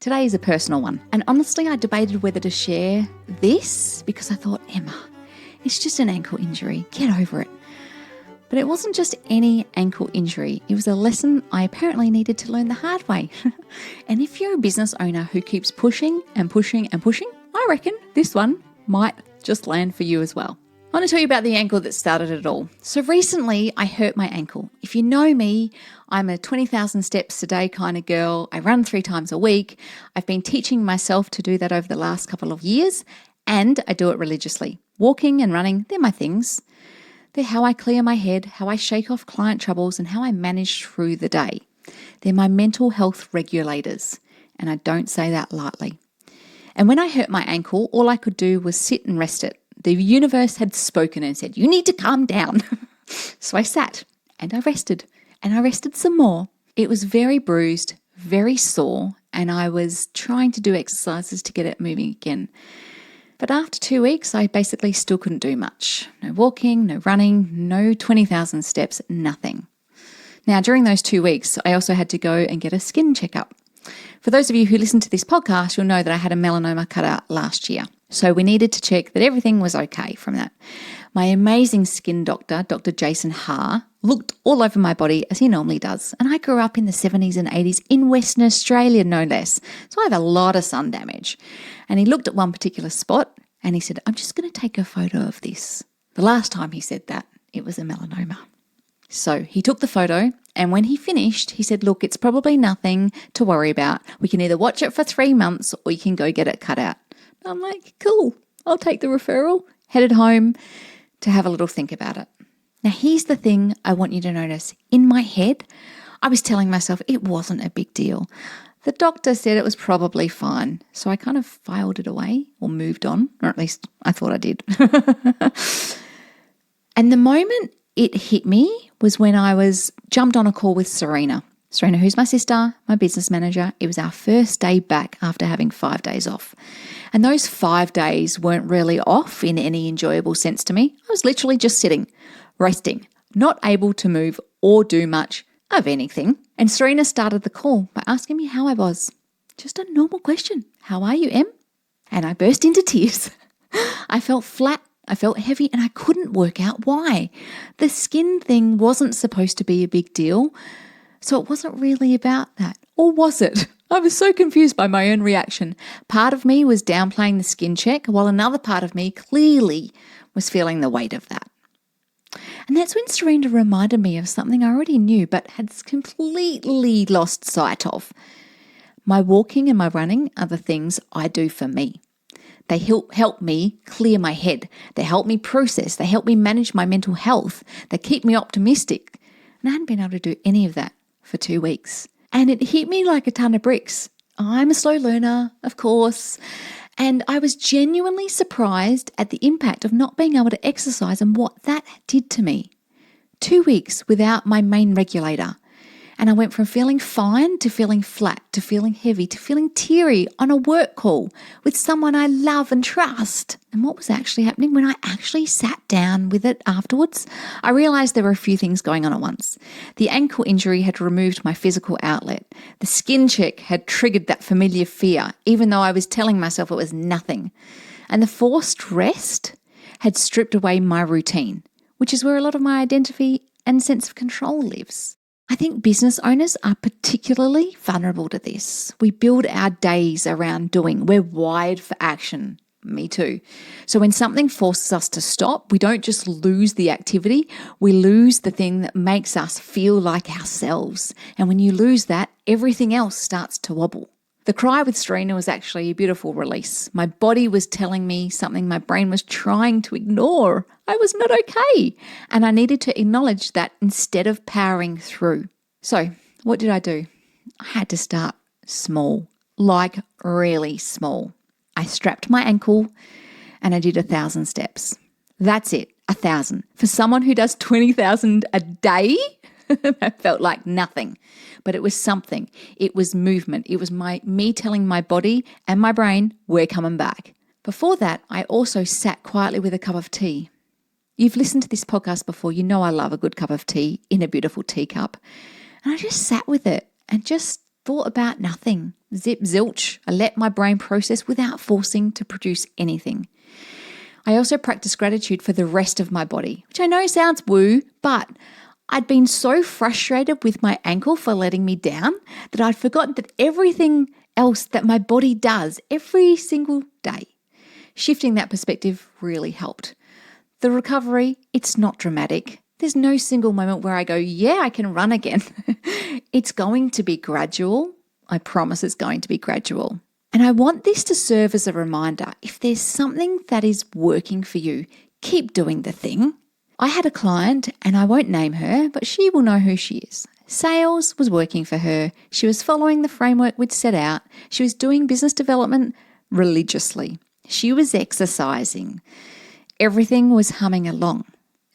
Today is a personal one. And honestly, I debated whether to share this because I thought, Emma, it's just an ankle injury. Get over it. But it wasn't just any ankle injury. It was a lesson I apparently needed to learn the hard way. And if you're a business owner who keeps pushing and pushing and pushing, I reckon this one might just land for you as well. I want to tell you about the ankle that started it all. So recently I hurt my ankle. If you know me, I'm a 20,000 steps a day kind of girl. I run 3 times a week. I've been teaching myself to do that over the last couple of years, and I do it religiously. Walking and running, they're my things. They're how I clear my head, how I shake off client troubles, and how I manage through the day. They're my mental health regulators, and I don't say that lightly. And when I hurt my ankle, all I could do was sit and rest it. The universe had spoken and said, you need to calm down. So I sat and I rested some more. It was very bruised, very sore, and I was trying to do exercises to get it moving again. But after 2 weeks, I basically still couldn't do much. No walking, no running, no 20,000 steps, nothing. Now, during those 2 weeks, I also had to go and get a skin checkup. For those of you who listen to this podcast, you'll know that I had a melanoma cut out last year. So we needed to check that everything was okay from that. My amazing skin doctor, Dr. Jason Haar, looked all over my body as he normally does. And I grew up in the 70s and 80s in Western Australia, no less. So I have a lot of sun damage. And he looked at one particular spot and he said, I'm just going to take a photo of this. The last time he said that, it was a melanoma. So he took the photo, and when he finished, he said, look, it's probably nothing to worry about. We can either watch it for 3 months or you can go get it cut out. And I'm like, cool, I'll take the referral, headed home to have a little think about it. Now, here's the thing I want you to notice. In my head, I was telling myself it wasn't a big deal. The doctor said it was probably fine. So I kind of filed it away or moved on, or at least I thought I did. And the moment it hit me was when I was jumped on a call with Serena. Serena, who's my sister, my business manager. It was our first day back after having 5 days off. And those 5 days weren't really off in any enjoyable sense to me. I was literally just sitting, resting, not able to move or do much of anything. And Serena started the call by asking me how I was. Just a normal question. How are you, Em? And I burst into tears. I felt flat. I felt heavy and I couldn't work out why. The skin thing wasn't supposed to be a big deal, so it wasn't really about that. Or was it? I was so confused by my own reaction. Part of me was downplaying the skin check, while another part of me clearly was feeling the weight of that. And that's when Serena reminded me of something I already knew but had completely lost sight of. My walking and my running are the things I do for me. They help me clear my head. They help me process. They help me manage my mental health. They keep me optimistic. And I hadn't been able to do any of that for 2 weeks. And it hit me like a ton of bricks. I'm a slow learner, of course. And I was genuinely surprised at the impact of not being able to exercise and what that did to me. 2 weeks without my main regulator. And I went from feeling fine to feeling flat, to feeling heavy, to feeling teary on a work call with someone I love and trust. And what was actually happening when I actually sat down with it afterwards? I realized there were a few things going on at once. The ankle injury had removed my physical outlet. The skin check had triggered that familiar fear, even though I was telling myself it was nothing. And the forced rest had stripped away my routine, which is where a lot of my identity and sense of control lives. I think business owners are particularly vulnerable to this. We build our days around doing. We're wired for action. Me too. So when something forces us to stop, we don't just lose the activity, we lose the thing that makes us feel like ourselves. And when you lose that, everything else starts to wobble. The cry with Serena was actually a beautiful release. My body was telling me something my brain was trying to ignore. I was not okay. And I needed to acknowledge that instead of powering through. So what did I do? I had to start small, like really small. I strapped my ankle and I did 1,000 steps. That's it, 1,000. For someone who does 20,000 a day, that felt like nothing, but it was something. It was movement. It was me telling my body and my brain, we're coming back. Before that, I also sat quietly with a cup of tea. You've listened to this podcast before. You know I love a good cup of tea in a beautiful teacup. And I just sat with it and just thought about nothing. Zip zilch. I let my brain process without forcing to produce anything. I also practice gratitude for the rest of my body, which I know sounds woo, but I'd been so frustrated with my ankle for letting me down that I'd forgotten that everything else that my body does every single day. Shifting that perspective really helped. The recovery, it's not dramatic. There's no single moment where I go, yeah, I can run again. It's going to be gradual. I promise it's going to be gradual. And I want this to serve as a reminder. If there's something that is working for you, keep doing the thing. I had a client, and I won't name her, but she will know who she is. Sales was working for her. She was following the framework we'd set out. She was doing business development religiously. She was exercising. Everything was humming along.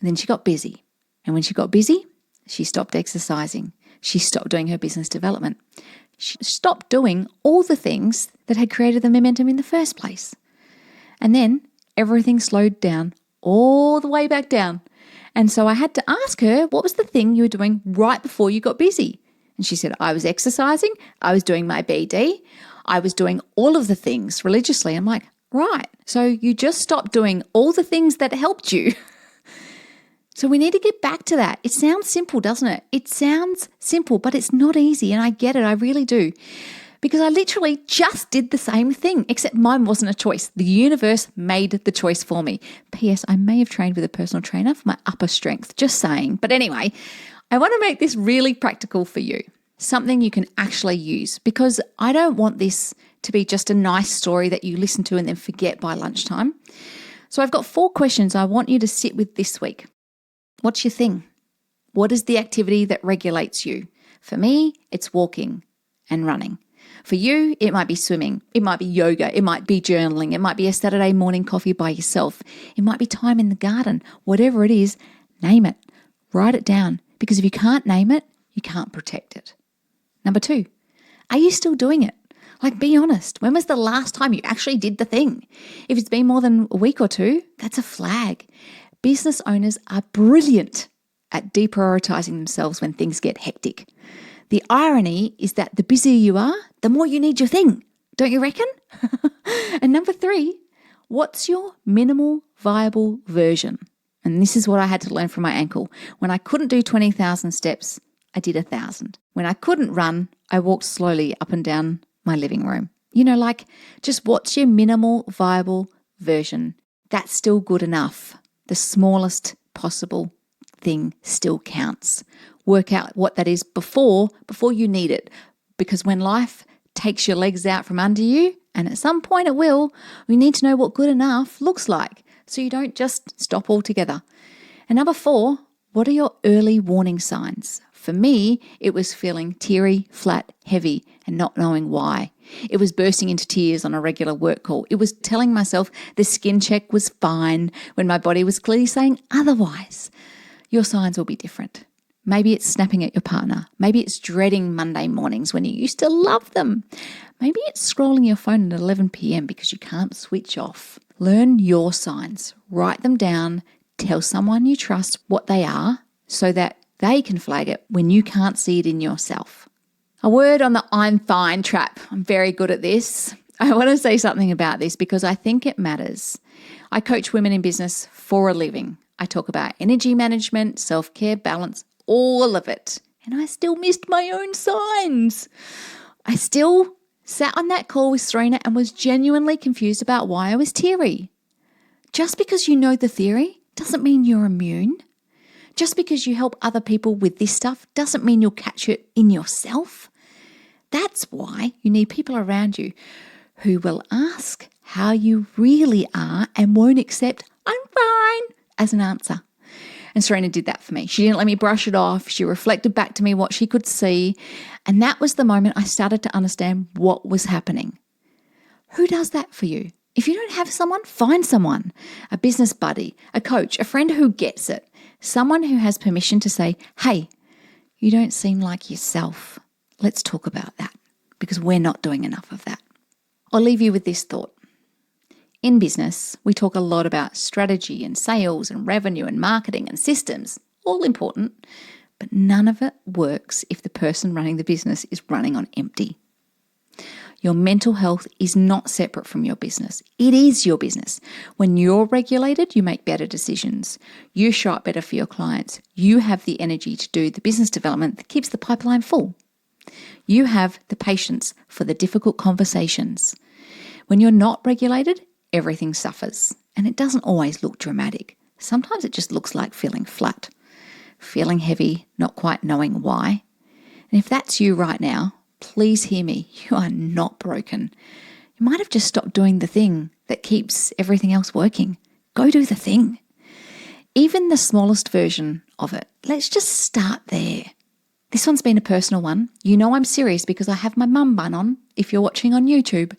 And then she got busy. And when she got busy, she stopped exercising. She stopped doing her business development. She stopped doing all the things that had created the momentum in the first place. And then everything slowed down all the way back down. And so I had to ask her, what was the thing you were doing right before you got busy? And she said, I was exercising, I was doing my BD, I was doing all of the things religiously. I'm like, right, so you just stopped doing all the things that helped you. So we need to get back to that. It sounds simple, doesn't it? It sounds simple, but it's not easy. And I get it. I really do. Because I literally just did the same thing, except mine wasn't a choice. The universe made the choice for me. P.S. I may have trained with a personal trainer for my upper strength, just saying. But anyway, I want to make this really practical for you, something you can actually use, because I don't want this to be just a nice story that you listen to and then forget by lunchtime. So I've got 4 questions I want you to sit with this week. What's your thing? What is the activity that regulates you? For me, it's walking and running. For you, it might be swimming. It might be yoga. It might be journaling. It might be a Saturday morning coffee by yourself. It might be time in the garden. Whatever it is, name it. Write it down. Because if you can't name it, you can't protect it. Number 2, are you still doing it? Like, be honest. When was the last time you actually did the thing? If it's been more than a week or 2, that's a flag. Business owners are brilliant at deprioritizing themselves when things get hectic. The irony is that the busier you are, the more you need your thing. Don't you reckon? And number 3, what's your minimal viable version? And this is what I had to learn from my ankle. When I couldn't do 20,000 steps, I did 1,000. When I couldn't run, I walked slowly up and down my living room. Like just what's your minimal viable version? That's still good enough. The smallest possible thing still counts. Work out what that is before you need it. Because when life takes your legs out from under you, and at some point it will, we need to know what good enough looks like so you don't just stop altogether. And number 4, what are your early warning signs? For me, it was feeling teary, flat, heavy, and not knowing why. It was bursting into tears on a regular work call. It was telling myself the skin check was fine when my body was clearly saying otherwise. Your signs will be different. Maybe it's snapping at your partner. Maybe it's dreading Monday mornings when you used to love them. Maybe it's scrolling your phone at 11 p.m. because you can't switch off. Learn your signs. Write them down. Tell someone you trust what they are so that they can flag it when you can't see it in yourself. A word on the I'm fine trap. I'm very good at this. I want to say something about this because I think it matters. I coach women in business for a living. I talk about energy management, self-care, balance, all of it. And I still missed my own signs. I still sat on that call with Serena and was genuinely confused about why I was teary. Just because you know the theory doesn't mean you're immune. Just because you help other people with this stuff doesn't mean you'll catch it in yourself. That's why you need people around you who will ask how you really are and won't accept "I'm fine" as an answer. And Serena did that for me. She didn't let me brush it off. She reflected back to me what she could see. And that was the moment I started to understand what was happening. Who does that for you? If you don't have someone, find someone. A business buddy, a coach, a friend who gets it. Someone who has permission to say, hey, you don't seem like yourself. Let's talk about that, because we're not doing enough of that. I'll leave you with this thought. In business, we talk a lot about strategy and sales and revenue and marketing and systems, all important, but none of it works if the person running the business is running on empty. Your mental health is not separate from your business. It is your business. When you're regulated, you make better decisions. You show up better for your clients. You have the energy to do the business development that keeps the pipeline full. You have the patience for the difficult conversations. When you're not regulated, everything suffers. And it doesn't always look dramatic. Sometimes it just looks like feeling flat, feeling heavy, not quite knowing why. And if that's you right now, please hear me. You are not broken. You might have just stopped doing the thing that keeps everything else working. Go do the thing. Even the smallest version of it. Let's just start there. This one's been a personal one. You know I'm serious because I have my mum bun on, if you're watching on YouTube.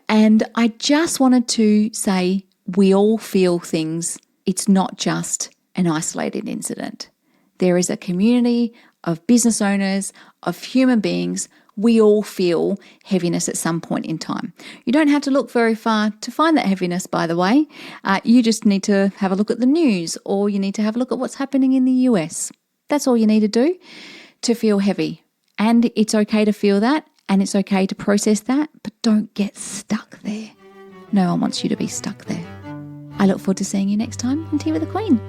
And I just wanted to say we all feel things. It's not just an isolated incident. There is a community of business owners, of human beings. We all feel heaviness at some point in time. You don't have to look very far to find that heaviness, by the way. You just need to have a look at the news, or you need to have a look at what's happening in the US. That's all you need to do to feel heavy. And it's okay to feel that, and it's okay to process that, but don't get stuck there. No one wants you to be stuck there. I look forward to seeing you next time on Tea with the Queen.